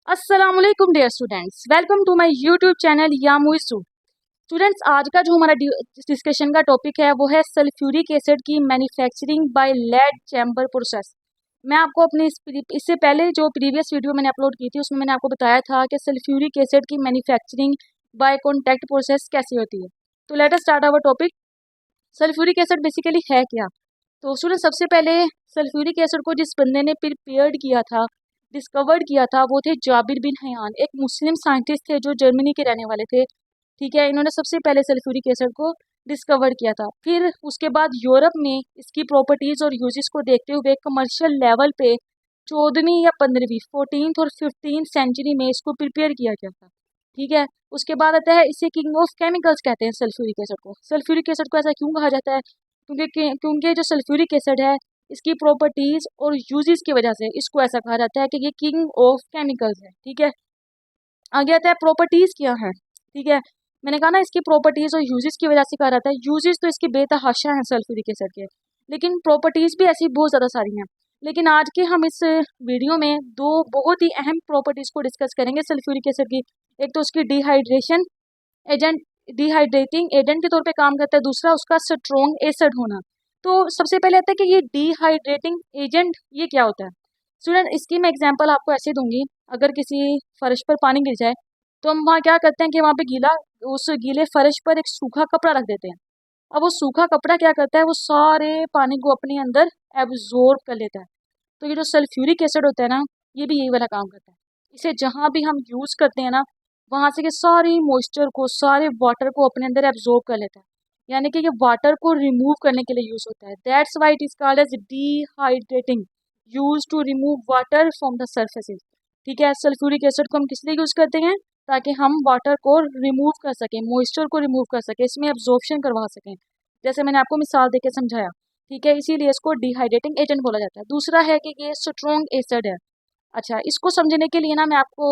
अस्सलाम वालेकुम dear students, welcome to my YouTube channel यामुइसू। स्टूडेंट्स, आज का जो हमारा डिस्कशन का टॉपिक है वो है सल्फ्यूरिक एसिड की manufacturing by lead chamber process. मैं आपको अपनी इससे पहले जो प्रीवियस वीडियो मैंने अपलोड की थी उसमें मैंने आपको बताया था कि सल्फ्यूरिक एसिड की मैन्युफैक्चरिंग बाय कॉन्टैक्ट प्रोसेस कैसे होती है। तो let us start our topic. Sulphuric acid basically है क्या? तो स्टूडेंट, सबसे पहले सल्फ्यूरिक एसिड को जिस बंदे ने प्रिपेयर्ड किया था, डिस्कवर्ड किया था, वो थे जाबिर बिन हयान, एक मुस्लिम साइंटिस्ट थे जो जर्मनी के रहने वाले थे। ठीक है, इन्होंने सबसे पहले सल्फ्यूरिक एसिड को डिस्कवर किया था। फिर उसके बाद यूरोप में इसकी प्रॉपर्टीज और यूजेस को देखते हुए कमर्शियल लेवल पे 14वीं या 15वीं 14th और 15th सेंचुरी में इसको प्रिपेयर किया गया था। ठीक है, उसके बाद आता है इसे किंग ऑफ केमिकल्स कहते हैं सल्फ्यूरिक एसिड को। सल्फ्यूरिक एसिड को ऐसा क्यों कहा जाता है? क्योंकि जो सल्फ्यूरिक एसिड है इसकी प्रॉपर्टीज और यूजेस की वजह से इसको ऐसा कहा जाता है कि ये किंग ऑफ केमिकल्स है। ठीक है, आगे आता है प्रॉपर्टीज क्या है। ठीक है, मैंने कहा ना इसकी प्रॉपर्टीज और यूजेस की वजह से कहा जाता है। यूजेस तो इसके बेतहाशा हैं सल्फ्यूरिक एसिड के, लेकिन प्रॉपर्टीज भी ऐसी बहुत ज़्यादा सारी हैं। लेकिन आज के हम इस वीडियो में दो बहुत ही अहम प्रॉपर्टीज को डिस्कस करेंगे सल्फ्यूरिक एसिड की। एक तो उसकी डिहाइड्रेशन एजेंट, डिहाइड्रेटिंग एजेंट के तौर पे काम करता है। दूसरा उसका स्ट्रॉन्ग एसिड होना। तो सबसे पहले आता है कि ये डिहाइड्रेटिंग एजेंट ये क्या होता है। स्टूडेंट, इसकी मैं एग्जांपल आपको ऐसे दूंगी। अगर किसी फर्श पर पानी गिर जाए तो हम वहाँ क्या करते हैं कि वहाँ पे उस गीले फर्श पर एक सूखा कपड़ा रख देते हैं। अब वो सूखा कपड़ा क्या करता है, वो सारे पानी को अपने अंदर एब्जॉर्ब कर लेता है। तो ये जो सल्फ्यूरिक एसिड होता है ना, ये भी यही वाला काम करता है। इसे जहाँ भी हम यूज़ करते हैं ना, वहाँ से ये सारी मॉइस्चर को, सारे वाटर को अपने अंदर एब्जॉर्ब कर लेता है। यानी कि ये वाटर को रिमूव करने के लिए यूज़ होता है। That's why it is called as dehydrating, use to remove water from the surfaces. ठीक है, सल्फ्यूरिक एसिड को हम किस लिए यूज़ करते हैं? ताकि हम वाटर को रिमूव कर सकें, मॉइस्चर को रिमूव कर सकें, इसमें एब्जॉर्प्शन करवा सकें, जैसे मैंने आपको मिसाल देके समझाया। ठीक है, इसीलिए इसको डिहाइड्रेटिंग एजेंट बोला जाता है। दूसरा है कि ये स्ट्रॉन्ग एसिड है। अच्छा, इसको समझने के लिए ना मैं आपको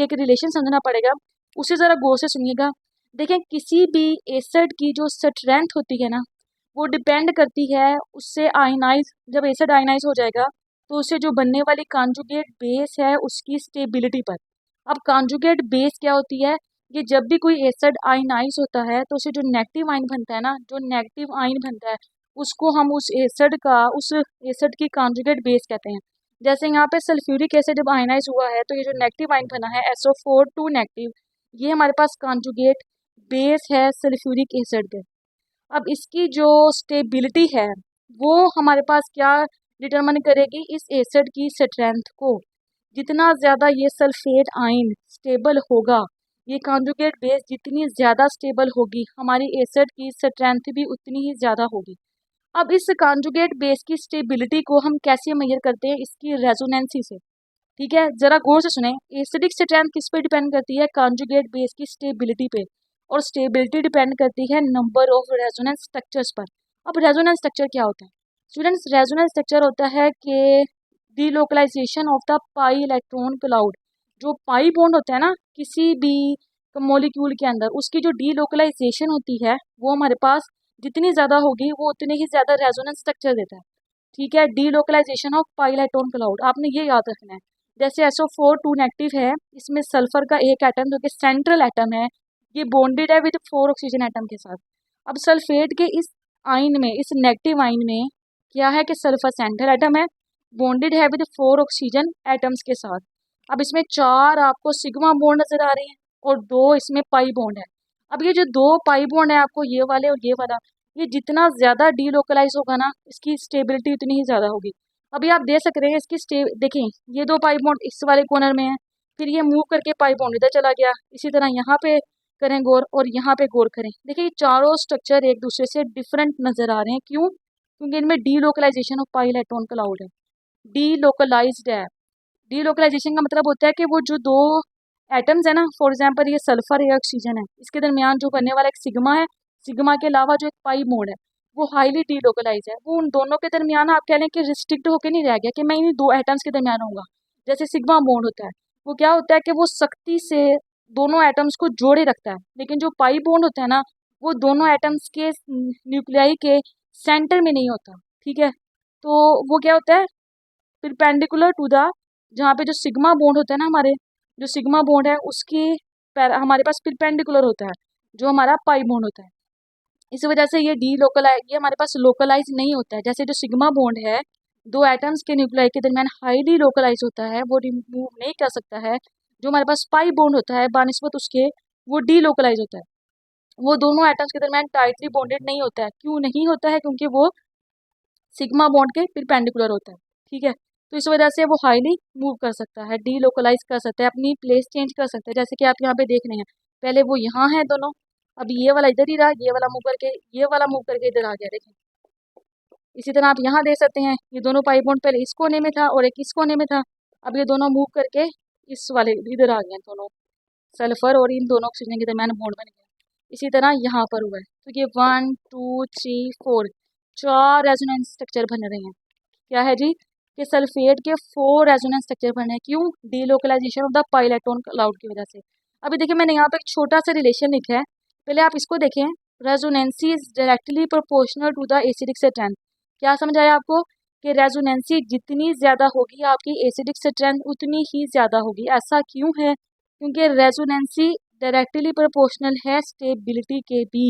एक रिलेशन समझना पड़ेगा, उसे ज़रा गौर से सुनिएगा। देखें, किसी भी एसिड की जो स्ट्रेंथ होती है ना, वो डिपेंड करती है उससे आयनाइज, जब एसिड आयनाइज हो जाएगा तो उससे जो बनने वाली कॉन्जुगेट बेस है उसकी स्टेबिलिटी पर। अब कॉन्जुगेट बेस क्या होती है? ये जब भी कोई एसिड आयनाइज होता है तो उसे जो नेगेटिव आयन बनता है ना, जो नेगेटिव आयन बनता है उसको हम उस एसिड की कॉन्जुगेट बेस कहते हैं। जैसे यहाँ पे सल्फ्यूरिक एसिड जब आयनाइज हुआ है तो ये जो नेगेटिव आयन बना है SO4 2 नेगेटिव, ये हमारे पास कॉन्जुगेट बेस है सल्फ्यूरिक एसिड पे। अब इसकी जो स्टेबिलिटी है वो हमारे पास क्या डिटरमाइन करेगी? इस एसिड की स्ट्रेंथ को। जितना ज़्यादा ये सल्फेट आयन स्टेबल होगा, ये कॉन्जुगेट बेस जितनी ज़्यादा स्टेबल होगी, हमारी एसिड की स्ट्रेंथ भी उतनी ही ज़्यादा होगी। अब इस कॉन्जुगेट बेस की स्टेबिलिटी को हम कैसे मेजर करते हैं? इसकी रेजोनेंसी से। ठीक है, जरा गौर से सुने। एसिडिक स्ट्रेंथ किस पे डिपेंड करती है? कॉन्जुगेट बेस की स्टेबिलिटी पे। और स्टेबिलिटी डिपेंड करती है नंबर ऑफ रेजोनेंस स्ट्रक्चर्स पर। अब रेजोनेंस स्ट्रक्चर क्या होता है? स्टूडेंट्स, रेजोनेंस स्ट्रक्चर होता है कि delocalization of the pi electron cloud. जो पाई बॉन्ड होता है ना किसी भी मॉलिक्यूल के अंदर, उसकी जो डीलोकलाइजेशन होती है वो हमारे पास जितनी ज़्यादा होगी वो उतने ही ज़्यादा रेजोनेंस स्ट्रक्चर देता है। ठीक है, delocalization of pi electron cloud आपने ये याद रखना है। जैसे SO4 2 नेगेटिव है, इसमें सल्फर का एक एटम जो कि सेंट्रल एटम है, ये बॉन्डेड है विद 4 ऑक्सीजन एटम के साथ। अब सल्फेट के इस आयन में, इस नेगेटिव आयन में क्या है कि सल्फर सेंट्रल एटम है, बॉन्डेड है विद 4 ऑक्सीजन एटम्स के साथ। अब इसमें 4 आपको सिग्मा बॉन्ड नजर आ रहे हैं और 2 इसमें पाई बॉन्ड है। अब ये जो 2 पाई बॉन्ड है आपको, ये वाले और ये वाला, ये जितना ज़्यादा डीलोकलाइज होगा ना, इसकी स्टेबिलिटी उतनी ही ज़्यादा होगी। अभी आप देख सक रहे हैं इसकी देखें, ये 2 पाई बॉन्ड इस वाले कॉर्नर में है, फिर ये मूव करके पाई बॉन्ड इधर चला गया। इसी तरह यहाँ पे करें गौर और यहाँ पे गौर करें। देखिए, ये चारों स्ट्रक्चर एक दूसरे से डिफरेंट नज़र आ रहे हैं। क्यों? क्योंकि इनमें delocalization of pi electron cloud है, डीलोकलाइज्ड है। डीलोकलाइजेशन का मतलब होता है कि वो जो 2 एटम्स है ना, फॉर एग्जांपल ये सल्फर या ऑक्सीजन है, इसके दरमियान जो बनने वाला एक सिग्मा है, सिग्मा के अलावा जो एक पाई मोड है वो हाईली डीलोकलाइज है। वो उन दोनों के दरमियान आप कह लें कि रिस्ट्रिक्ट होकर नहीं रह गया कि मैं इन 2 एटम्स के दरमियान रहूँगा। जैसे सिग्मा मोड होता है, वो क्या होता है कि वो सख्ती से दोनों एटम्स को जोड़े रखता है। लेकिन जो पाई बॉन्ड होता है ना, वो दोनों एटम्स के न्यूक्लियाई के सेंटर में नहीं होता। ठीक है, तो वो क्या होता है? परपेंडिकुलर टू द जहाँ पे जो सिग्मा बॉन्ड होता है ना, हमारे जो सिग्मा बॉन्ड है उसके हमारे पास परपेंडिकुलर होता है जो हमारा पाई बॉन्ड होता है। इस वजह से ये ये हमारे पास लोकलाइज नहीं होता है। जैसे जो सिग्मा बॉन्ड है दो एटम्स के न्यूक्लियाई के दरमियान हाईली लोकलाइज होता है, वो रिमूव नहीं कर सकता है। जो हमारे पास पाई बॉन्ड होता है बानिस्बत उसके वो डी लोकलाइज होता है, वो दोनों एटम्स के दरमियान टाइटली बॉन्डेड नहीं होता है। क्यों नहीं होता है? क्योंकि वो सिग्मा बॉन्ड के परपेंडिकुलर होता है। ठीक है, तो इस वजह से वो हाईली मूव कर सकता है, डी लोकलाइज कर सकता है, अपनी प्लेस चेंज कर सकता है। जैसे कि आप यहाँ पे देख रहे हैं, पहले वो यहाँ है दोनों, अभी ये वाला इधर ही रहा, ये वाला मूव करके ये वाला मूव करके इधर आ गया। देखें, इसी तरह आप यहाँ देख सकते हैं, ये दोनों पाई बॉन्ड पहले इस कोने में था और एक इस कोने में था, अब ये दोनों मूव करके इस वाले इधर आ गए दोनों, सल्फर और इन दोनों ऑक्सीजन के दरमियान बॉन्ड बन गया। इसी तरह यहाँ पर हुआ है, तो ये 1 2 3 4 4 रेजोनेंस स्ट्रक्चर बन रहे हैं। क्या है जी? कि सल्फेट के 4 रेजोनेंस स्ट्रक्चर बने हैं। क्यों? Delocalization of the pi electron cloud की वजह से। अभी देखिए मैंने यहाँ पे एक छोटा सा रिलेशन लिखा है, पहले आप इसको देखें। Resonance is directly proportional to the acidic strength. क्या समझ आया आपको? कि रेजोनेंसी जितनी ज़्यादा होगी आपकी एसिडिक स्ट्रेंथ उतनी ही ज़्यादा होगी। ऐसा क्यों है? क्योंकि रेजोनेंसी डायरेक्टली प्रोपोर्शनल है स्टेबिलिटी के भी।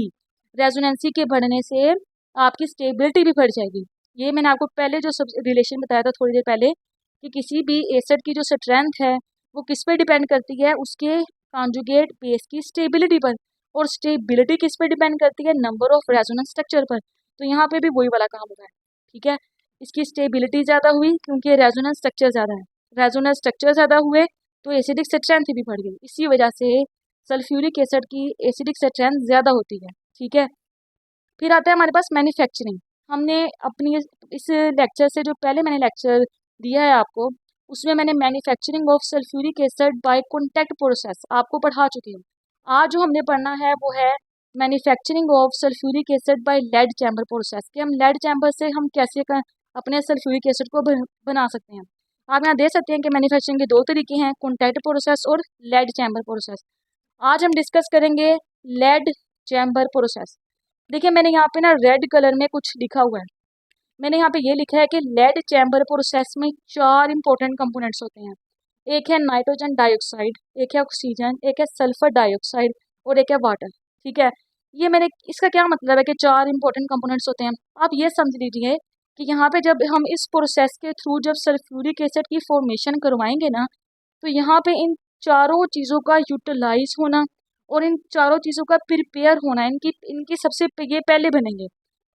रेजोनेंसी के बढ़ने से आपकी स्टेबिलिटी भी बढ़ जाएगी। ये मैंने आपको पहले जो सब रिलेशन बताया था थोड़ी देर पहले, कि किसी भी एसिड की जो स्ट्रेंथ है वो किस पे डिपेंड करती है? उसके कॉन्जुगेट बेस की स्टेबिलिटी पर। और स्टेबिलिटी किस पे डिपेंड करती है? नंबर ऑफ रेजोनेंस स्ट्रक्चर पर। तो यहाँ पे भी वही वाला काम होगा। ठीक है, इसकी स्टेबिलिटी ज़्यादा हुई क्योंकि रेजोनेंस स्ट्रक्चर ज़्यादा है, रेजोनेंस स्ट्रक्चर ज़्यादा हुए तो एसिडिक स्ट्रेंथ भी बढ़ गई। इसी वजह से सल्फ्यूरिक एसिड की एसिडिक स्ट्रेंथ ज़्यादा होती है। ठीक है, फिर आता है हमारे पास मैन्युफैक्चरिंग। हमने अपनी इस लेक्चर से जो पहले मैंने लेक्चर दिया है आपको, उसमें मैंने manufacturing of sulphuric acid bye contact process आपको पढ़ा चुकी हूँ। आज जो हमने पढ़ना है वो है manufacturing of sulphuric acid by lead chamber process, कि हम लेड चैम्बर से हम कैसे अपने सल्फ्यूरिक एसिड को बना सकते हैं। आप यहाँ देख सकते हैं कि मैन्युफैक्चरिंग के दो तरीके हैं, कॉन्टैक्ट प्रोसेस और लेड चैम्बर प्रोसेस। आज हम डिस्कस करेंगे लेड चैम्बर प्रोसेस। देखिए मैंने यहाँ पे ना रेड कलर में कुछ लिखा हुआ है, मैंने यहाँ पे ये लिखा है कि लेड चैम्बर प्रोसेस में 4 इंपॉर्टेंट कंपोनेंट्स होते हैं। एक है नाइट्रोजन डाइऑक्साइड, एक है ऑक्सीजन, एक है सल्फर डाइऑक्साइड और एक है वाटर। ठीक है, ये मैंने इसका क्या मतलब है कि 4 इंपॉर्टेंट कंपोनेंट्स होते हैं? आप ये समझ लीजिए कि यहाँ पे जब हम इस प्रोसेस के थ्रू जब सल्फ्यूरिक एसिड की फॉर्मेशन करवाएंगे ना, तो यहाँ पे इन चारों चीज़ों का यूटिलाइज होना और इन चारों चीज़ों का प्रिपेयर होना, इनकी इनकी ये पहले बनेंगे।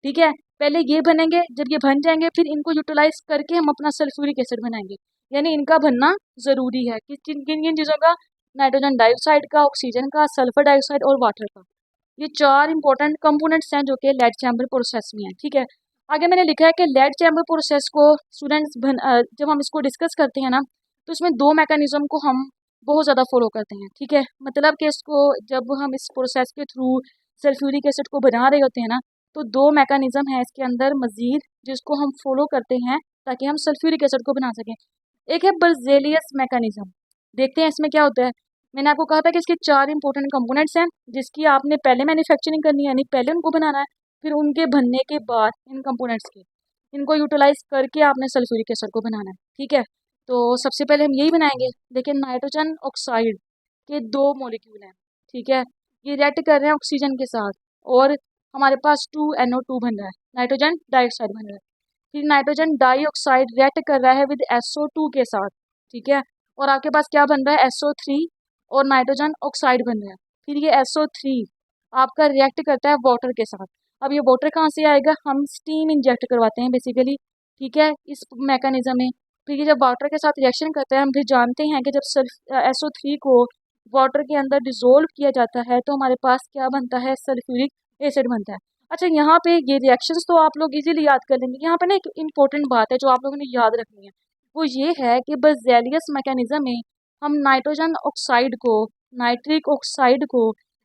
ठीक है, पहले ये बनेंगे, जब ये बन जाएंगे फिर इनको यूटिलाइज करके हम अपना सल्फ्यूरिक एसिड बनाएंगे। यानी इनका बनना ज़रूरी है कि किन किन किन चीज़ों का? नाइट्रोजन डाइऑक्साइड का, ऑक्सीजन का, सल्फर डाइऑक्साइड और वाटर का। ये 4 इंपॉर्टेंट कंपोनेंट्स हैं जो कि लेड चैम्बर प्रोसेस में है। ठीक है, आगे मैंने लिखा है कि लेड चैम्बर प्रोसेस को स्टूडेंट्स जब हम इसको डिस्कस करते हैं ना, तो इसमें 2 मैकेनिज्म को हम बहुत ज़्यादा फॉलो करते हैं। ठीक है, मतलब कि इसको जब हम इस प्रोसेस के थ्रू सल्फ्यूरिक एसिड को बना रहे होते हैं ना, तो 2 मैकेनिज्म है इसके अंदर मज़ीद जिसको हम फॉलो करते हैं ताकि हम सल्फ्यूरिक एसिड को बना सकें। एक है बर्ज़ेलियस मैकेनिज्म। देखते हैं इसमें क्या होता है। मैंने आपको कहा था कि इसके 4 इंपॉर्टेंट कंपोनेंट्स हैं जिसकी आपने पहले मैन्युफैक्चरिंग करनी है, यानी पहले उनको बनाना है, फिर उनके बनने के बाद इन कंपोनेंट्स के इनको यूटिलाइज करके आपने सल्फ्यूरिक एसिड को बनाना है। ठीक है, तो सबसे पहले हम यही बनाएंगे। देखिए नाइट्रोजन ऑक्साइड के 2 मॉलिक्यूल हैं। ठीक है, ये रिएक्ट कर रहे हैं ऑक्सीजन के साथ और हमारे पास 2NO2 बन रहा है, नाइट्रोजन डाइऑक्साइड बन रहा है। फिर नाइट्रोजन डाइऑक्साइड रिएक्ट कर रहा है विद SO2 के साथ। ठीक है, और आपके पास क्या बन रहा है? SO3 और नाइट्रोजन ऑक्साइड बन रहा है। फिर ये SO3 आपका रिएक्ट करता है वाटर के साथ। अब ये वाटर कहाँ से आएगा? हम स्टीम इंजेक्ट करवाते हैं बेसिकली। ठीक है, इस मैकेनिज्म में फिर ये जब वाटर के साथ रिएक्शन करता है, हम फिर जानते हैं कि जब SO3 को वाटर के अंदर डिजोल्व किया जाता है तो हमारे पास क्या बनता है? सल्फ्यूरिक एसिड बनता है। अच्छा, यहाँ पे ये रिएक्शंस तो आप लोग इजीली याद कर लेंगे। यहाँ पे ना एक इम्पोर्टेंट बात है जो आप लोगों ने याद रखनी है, वो ये है कि बर्ज़ेलियस मैकेनिज्म में हम नाइट्रोजन ऑक्साइड को, नाइट्रिक ऑक्साइड को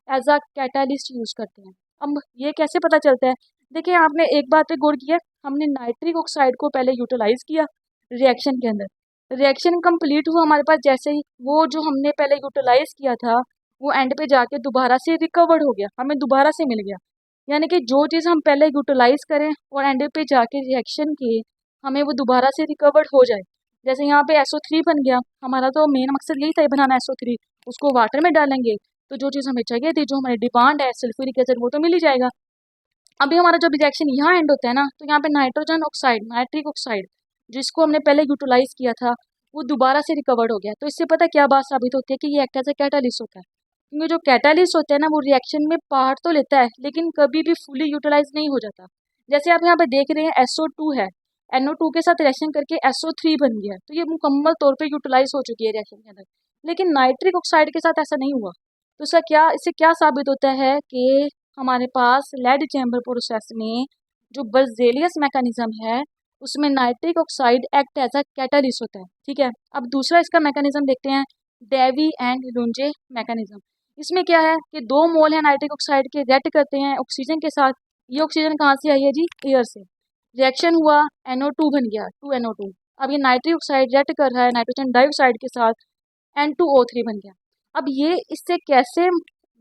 एज अ कैटालिस्ट यूज़ करते हैं। अब ये कैसे पता चलता है? देखिए आपने एक बात पे गौर किया, हमने नाइट्रिक ऑक्साइड को पहले यूटिलाइज किया रिएक्शन के अंदर, रिएक्शन कंप्लीट हुआ हमारे पास, जैसे ही वो जो हमने पहले यूटिलाइज किया था वो एंड पे जाके दोबारा से रिकवर्ड हो गया, हमें दोबारा से मिल गया। यानी कि जो चीज़ हम पहले यूटिलाइज करें और एंड पे जाके रिएक्शन के हमें वो दोबारा से रिकवर्ड हो जाए, जैसे यहाँ पे SO3 बन गया, हमारा तो मेन मकसद यही था बनाना SO3, उसको वाटर में डालेंगे तो जो चीज़ हमें चाहिए थी, जो हमारी डिमांड है सल्फ्यूरिक एसिड, वो तो मिल ही जाएगा। अभी हमारा जब रिएक्शन यहाँ एंड होता है ना, तो यहाँ पे नाइट्रोजन ऑक्साइड, नाइट्रिक ऑक्साइड, जिसको हमने पहले यूटिलाइज किया था, वो दोबारा से रिकवर्ड हो गया। तो इससे पता क्या बात साबित होती है कि ये एक्ट एज ए कैटालिस्ट होता है। क्योंकि जो कैटालिस्ट होता है ना, वो रिएक्शन में पार्ट तो लेता है लेकिन कभी भी फुली यूटिलाइज नहीं हो जाता। जैसे आप यहाँ पे देख रहे हैं SO2 है, NO2 के साथ रिएक्शन करके SO3 बन गया, तो ये मुकम्मल तौर पे यूटिलाइज हो चुकी है रिएक्शन के अंदर। लेकिन नाइट्रिक ऑक्साइड के साथ ऐसा नहीं हुआ। तो इससे क्या साबित होता है कि हमारे पास लेड चैम्बर प्रोसेस में जो बर्जेलियस मैकेनिज्म है, उसमें nitric oxide act as a catalyst होता है। ठीक है, अब दूसरा इसका मैकेनिज्म देखते हैं, डेवी एंड लुंजे मैकेनिज्म। इसमें क्या है कि 2 मोल है नाइट्रिक ऑक्साइड के, रिएक्ट करते हैं ऑक्सीजन के साथ। ये ऑक्सीजन कहाँ से आई है जी? एयर से। रिएक्शन हुआ, NO2 बन गया, 2NO2। अब ये नाइट्रिक ऑक्साइड रिएक्ट कर रहा है नाइट्रोजन डाइऑक्साइड के साथ, N2O3 बन गया। अब ये इससे कैसे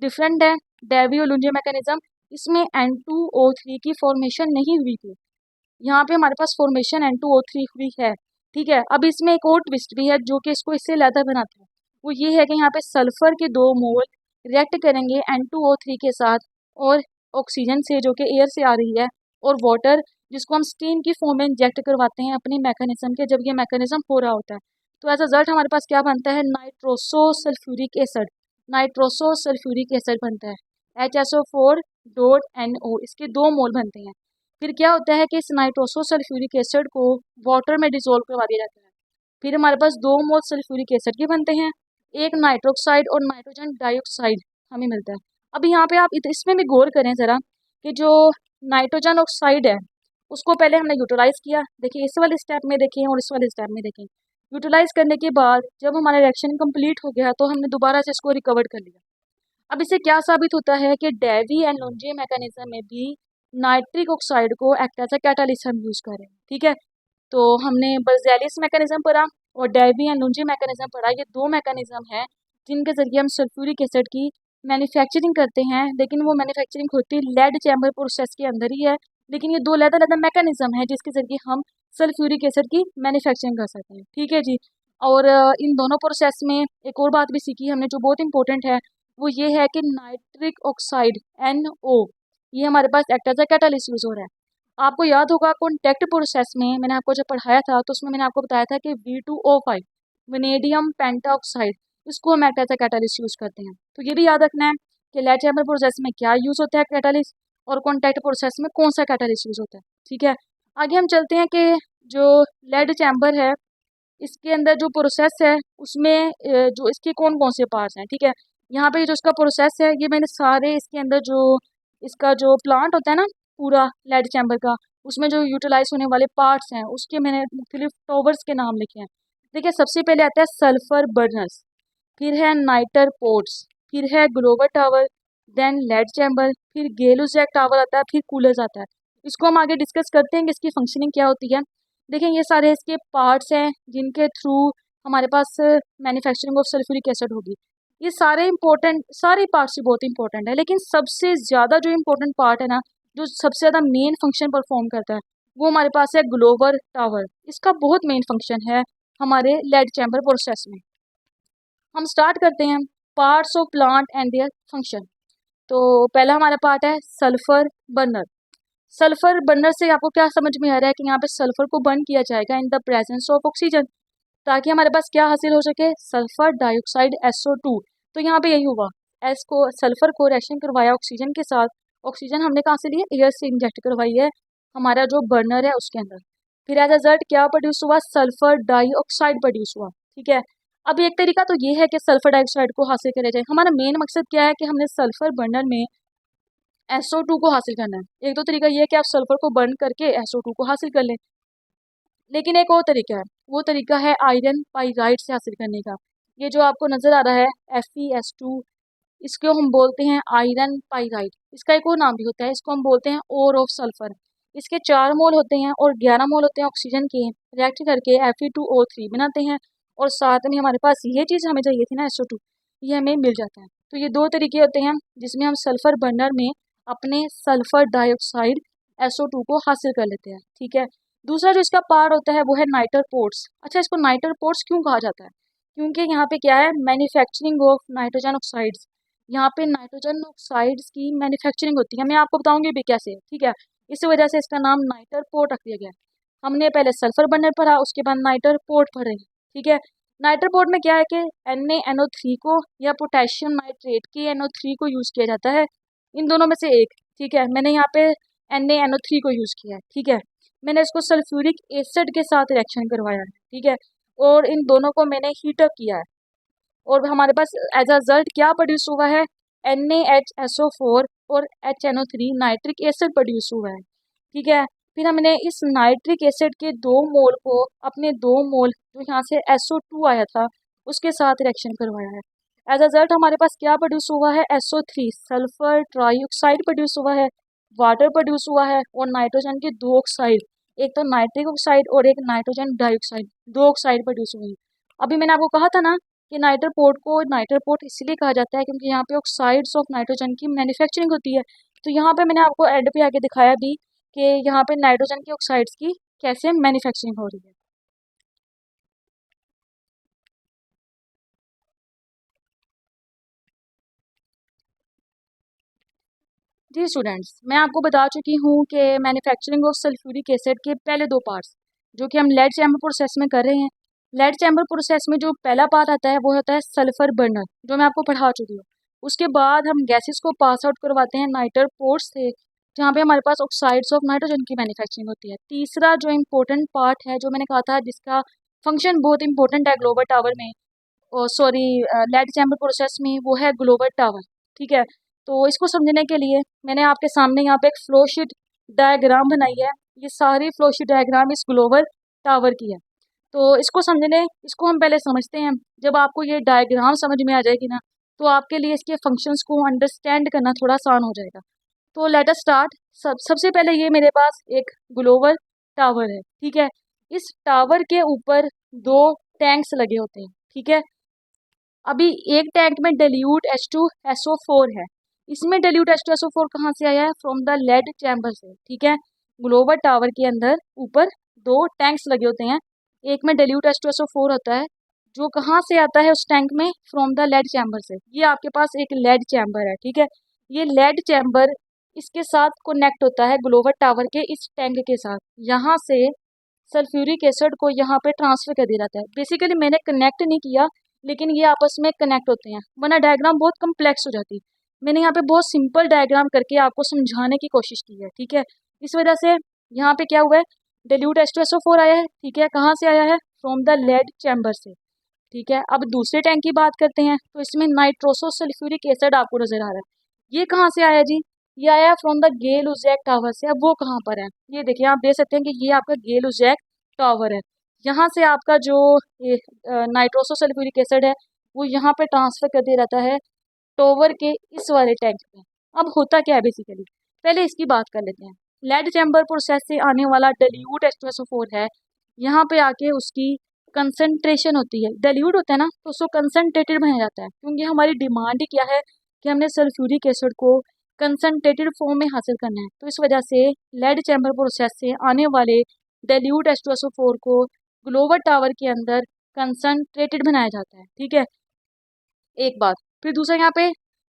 डिफरेंट है डेवी और लुंजे मैकेनिज्म? इसमें N2O3 की फॉर्मेशन नहीं हुई थी, यहाँ पे हमारे पास फॉर्मेशन N2O3 हुई है। ठीक है, अब इसमें एक और ट्विस्ट भी है जो कि इसको इससे ज़्यादा बनाता है। वो ये है कि यहाँ पे सल्फर के 2 मोल रिएक्ट करेंगे N2O3 के साथ, और ऑक्सीजन से जो कि एयर से आ रही है, और वाटर जिसको हम स्टीम की फॉर्म में इंजेक्ट करवाते हैं अपनी मैकेनिज्म के, जब ये मैकेनिज्म हो रहा होता है। तो एज अ रिजल्ट हमारे पास क्या बनता है? Nitroso sulphuric acid. Nitroso sulphuric acid बनता है, HSO4.NO, इसके 2 मोल बनते हैं। फिर क्या होता है कि इस नाइट्रोसो सल्फ्यूरिक एसिड को वाटर में डिसॉल्व करवा दिया जाता है। फिर हमारे पास 2 मोल सल्फ्यूरिक एसिड के बनते हैं, एक नाइट्रोक्साइड और नाइट्रोजन डाइऑक्साइड हमें मिलता है। अब यहाँ पे आप इसमें भी गौर करें ज़रा कि जो नाइट्रोजन ऑक्साइड है, उसको पहले हमने यूटिलाइज किया, देखिए इस वाले स्टेप में देखें और इस वाले स्टेप में देखें। यूटिलाइज करने के बाद जब हमारा रिएक्शन कंप्लीट हो गया तो हमने दोबारा से इसको रिकवर कर लिया। अब इससे क्या साबित होता है कि डेवी एंड लुंजे मैकेनिज्म में भी नाइट्रिक ऑक्साइड को एक्ट एज अ कैटालिस्ट हम यूज़ कर रहे हैं। ठीक है, तो हमने बर्जेलियस मैकेनिज्म पढ़ा और डेवी एंड लुंजे मैकेनिज्म पढ़ा। ये 2 मैकेनिज्म हैं जिनके ज़रिए हम सल्फ्यूरिक एसिड की मैन्युफैक्चरिंग करते हैं, लेकिन वो मैन्युफैक्चरिंग होती लेड चैम्बर प्रोसेस के अंदर ही है। लेकिन ये 2 अलग-अलग मैकेनिज्म है जिसके ज़रिए हम सल्फ्यूरिक एसिड की मैन्युफैक्चरिंग कर सकते हैं। ठीक है जी, और इन दोनों प्रोसेस में एक और बात भी सीखी हमने जो बहुत इंपॉर्टेंट है, वो ये है कि नाइट्रिक ऑक्साइड NO, ये हमारे पास act as a catalyst use हो रहा है। आपको याद होगा कॉन्टैक्ट प्रोसेस में मैंने आपको जब पढ़ाया था, तो उसमें मैंने आपको बताया था कि V2O5 वेनेडियम पेंटाऑक्साइड, इसको हम act as a catalyst use करते हैं। तो ये भी याद रखना है कि लेड चैम्बर प्रोसेस में क्या यूज़ होता है कैटालिस्ट, और कॉन्टैक्ट प्रोसेस में कौन सा कैटालिस्ट यूज़ होता है। ठीक है, आगे हम चलते हैं कि जो लेड चैम्बर है, इसके अंदर जो प्रोसेस है उसमें जो इसके कौन कौन से पार्ट्स हैं। ठीक है, यहाँ पे जो इसका प्रोसेस है, ये मैंने सारे इसके अंदर जो इसका जो प्लांट होता है ना पूरा लेड चैम्बर का, उसमें जो यूटिलाइज होने वाले पार्ट्स हैं उसके मैंने मुख्तलिफ टॉवर्स के नाम लिखे हैं। देखिए, सबसे पहले आता है सल्फर बर्नर्स, फिर है नाइटर पोर्ट्स, फिर है global tower, then lead chamber, फिर गेलुजैक टावर आता है, फिर कूलर्स आता है। इसको हम आगे डिस्कस करते हैं कि इसकी फंक्शनिंग क्या होती है। देखें, ये सारे इसके पार्ट्स हैं जिनके थ्रू हमारे पास मैन्युफैक्चरिंग ऑफ सल्फ्यूरिक एसिड होगी। ये सारे इंपॉर्टेंट, सारे पार्ट्स ही बहुत इंपॉर्टेंट है, लेकिन सबसे ज़्यादा जो इम्पोर्टेंट पार्ट है ना, जो सबसे ज़्यादा मेन फंक्शन परफॉर्म करता है, वो हमारे पास है ग्लोबल टावर। इसका बहुत मेन फंक्शन है हमारे लेड चैम्बर प्रोसेस में। हम स्टार्ट करते हैं parts of plant and their function. तो पहला हमारा पार्ट है सल्फर बर्नर। सल्फर बर्नर से आपको क्या समझ में आ रहा है कि यहाँ पे सल्फर को बर्न किया जाएगा in the presence of oxygen, ताकि हमारे पास क्या हासिल हो सके? Sulphur dioxide SO2। तो यहाँ पे यही हुआ, एस को सल्फर को रिएक्शन करवाया ऑक्सीजन के साथ। ऑक्सीजन हमने कहाँ से लिया? एयर से इंजेक्ट करवाई है हमारा जो बर्नर है उसके अंदर। फिर एज अ रिजल्ट क्या प्रोड्यूस हुआ? सल्फर डाइऑक्साइड प्रोड्यूस हुआ। ठीक है, अब एक तरीका तो ये है कि सल्फर डाइऑक्साइड को हासिल किया जाए। हमारा मेन मकसद क्या है कि हमने सल्फर बर्नर में SO2 को हासिल करना है। एक तो तरीका ये है कि आप सल्फर को बर्न करके SO2 को हासिल कर लें, लेकिन एक और तरीका है, वो तरीका है आयरन पाइराइड से हासिल करने का। ये जो आपको नज़र आ रहा है FeS2, इसको हम बोलते हैं आयरन पाइराइड। इसका एक और नाम भी होता है, इसको हम बोलते हैं ओर ऑफ सल्फर। इसके 4 मोल होते हैं और 11 मोल होते हैं ऑक्सीजन के, रिएक्ट करके Fe2O3 बनाते हैं, और साथ में हमारे पास ये चीज़ हमें चाहिए थी ना SO2, ये हमें मिल जाता है। तो ये 2 तरीके होते हैं जिसमें हम सल्फर बर्नर में अपने सल्फर डाइऑक्साइड SO2 को हासिल कर लेते हैं। ठीक है, दूसरा जो इसका पार्ट होता है वो है नाइटर पोर्ट्स। अच्छा, इसको नाइटर पोर्ट्स क्यों कहा जाता है? क्योंकि यहाँ पे क्या है, मैन्युफैक्चरिंग ऑफ नाइट्रोजन ऑक्साइड्स। यहाँ पे नाइट्रोजन ऑक्साइड्स की मैन्युफैक्चरिंग होती है। मैं आपको बताऊंगी भी कैसे, ठीक है। इस वजह से इसका नाम नाइटर पोर्ट रख दिया गया है। हमने पहले सल्फर बर्नर पढ़ा, उसके बाद नाइटर पोर्ट पढ़े, ठीक है। नाइटर पोर्ट में क्या है कि NaNO3 को या पोटेशियम नाइट्रेट के NO3 को यूज़ किया जाता है, इन दोनों में से एक, ठीक है। मैंने यहाँ पे NaNO3 को यूज़ किया है, ठीक है। मैंने इसको सल्फ्यूरिक एसिड के साथ रिएक्शन करवाया है, ठीक है। और इन दोनों को मैंने हीटअप किया है, और हमारे पास एज अ रिजल्ट क्या प्रोड्यूस हुआ है, NaHSO4 और HNO3 नाइट्रिक एसिड प्रोड्यूस हुआ है, ठीक है। फिर हमने इस नाइट्रिक एसिड के 2 मोल को अपने 2 मोल जो यहाँ से SO2 आया था उसके साथ रिएक्शन करवाया है। एज अ रिजल्ट हमारे पास क्या प्रोड्यूस हुआ है, SO3 सल्फर ट्राईऑक्साइड प्रोड्यूस हुआ है, वाटर प्रोड्यूस हुआ है, और नाइट्रोजन के 2 ऑक्साइड, एक तो नाइट्रिक ऑक्साइड और एक नाइट्रोजन डाइऑक्साइड, 2 ऑक्साइड प्रोड्यूस हुए हैं। अभी मैंने आपको कहा था ना कि नाइटर पोर्ट को नाइटर पोर्ट इसलिए कहा जाता है क्योंकि यहाँ पे ऑक्साइड्स ऑफ नाइट्रोजन की मैन्युफैक्चरिंग होती है। तो यहाँ पे मैंने आपको एंड पे आके दिखाया भी कि यहाँ पे नाइट्रोजन की ऑक्साइड्स की कैसे मैन्युफैक्चरिंग हो रही है। जी स्टूडेंट्स, मैं आपको बता चुकी हूँ कि मैन्युफैक्चरिंग ऑफ सल्फ्यूरिक एसिड के पहले 2 पार्ट्स जो कि हम लेड चैम्बर प्रोसेस में कर रहे हैं। लेड चैम्बर प्रोसेस में जो पहला पार्ट आता है वो होता है सल्फर बर्नर, जो मैं आपको पढ़ा चुकी हूँ। उसके बाद हम गैसेस को पास आउट करवाते हैं नाइटर पोर्ट्स से, जहाँ पे हमारे पास ऑक्साइड्स ऑफ नाइट्रोजन की मैन्युफैक्चरिंग होती है। तीसरा जो इम्पोर्टेंट पार्ट है, जो मैंने कहा था जिसका फंक्शन बहुत इंपॉर्टेंट है ग्लोबल टावर में, सॉरी लेड चैम्बर प्रोसेस में, वो है ग्लोबल टावर, ठीक है। तो इसको समझने के लिए मैंने आपके सामने यहाँ पे एक फ्लो शीट डायग्राम बनाई है। ये सारी फ्लो शीट डायग्राम इस ग्लोबल टावर की है। तो इसको हम पहले समझते हैं। जब आपको ये डायग्राम समझ में आ जाएगी ना, तो आपके लिए इसके फंक्शंस को अंडरस्टैंड करना थोड़ा आसान हो जाएगा। तो लेट अस स्टार्ट। सबसे पहले ये मेरे पास एक ग्लोबल टावर है, ठीक है। इस टावर के ऊपर 2 टैंक्स लगे होते हैं, ठीक है। अभी एक टैंक में dilute H2SO4 है। इसमें dilute H2SO4 कहाँ से आया है, फ्रॉम द लेड चैम्बर से, ठीक है। ग्लोबल टावर के अंदर ऊपर 2 टैंक्स लगे होते हैं। एक में dilute H2SO4 होता है, जो कहाँ से आता है उस टैंक में, फ्रॉम द लेड चैम्बर से। ये आपके पास एक लेड चैम्बर है, ठीक है। ये लेड चैम्बर इसके साथ कनेक्ट होता है ग्लोबल टावर के इस टैंक के साथ। यहाँ से सल्फ्यूरिक एसिड को यहाँ पे ट्रांसफर कर दिया जाता है। बेसिकली मैंने कनेक्ट नहीं किया, लेकिन ये आपस में कनेक्ट होते हैं, वरना डायग्राम बहुत कम्प्लेक्स हो जाती। मैंने यहाँ पे बहुत सिंपल डायग्राम करके आपको समझाने की कोशिश की है, ठीक है। इस वजह से यहाँ पे क्या हुआ है, dilute H2SO4 आया है, ठीक है। कहाँ से आया है, फ्रॉम द लेड चैम्बर से, ठीक है। अब दूसरे टैंक की बात करते हैं, तो इसमें नाइट्रोसो सल्फ्यूरिक एसिड आपको नजर आ रहा है। ये कहाँ से आया जी, ये आया फ्रॉम द गेल उजैक टावर से। अब वो कहाँ पर है, ये देखिए, आप देख सकते हैं कि ये आपका गेल उजैक टावर है। यहाँ से आपका जो नाइट्रोसो सल्फ्यूरिक एसिड है वो यहाँ पे ट्रांसफर कर दिया जाता है टॉवर के इस वाले टैंक में। अब होता क्या है बेसिकली, पहले इसकी बात कर लेते हैं। लेड चैम्बर प्रोसेस से आने वाला dilute H2SO4 है, यहाँ पे आके उसकी कंसंट्रेशन होती है। dilute होता है ना, तो उसको कंसनट्रेटेड बनाया जाता है, क्योंकि हमारी डिमांड ही क्या है कि हमने सल्फ्यूरिक एसिड को कंसनट्रेटेड फॉर्म में हासिल करना है। तो इस वजह से लेड चैम्बर प्रोसेस से आने वाले dilute H2SO4 को ग्लोबल टावर के अंदर कंसनट्रेटेड बनाया जाता है, ठीक है। एक बात, फिर दूसरा यहाँ पे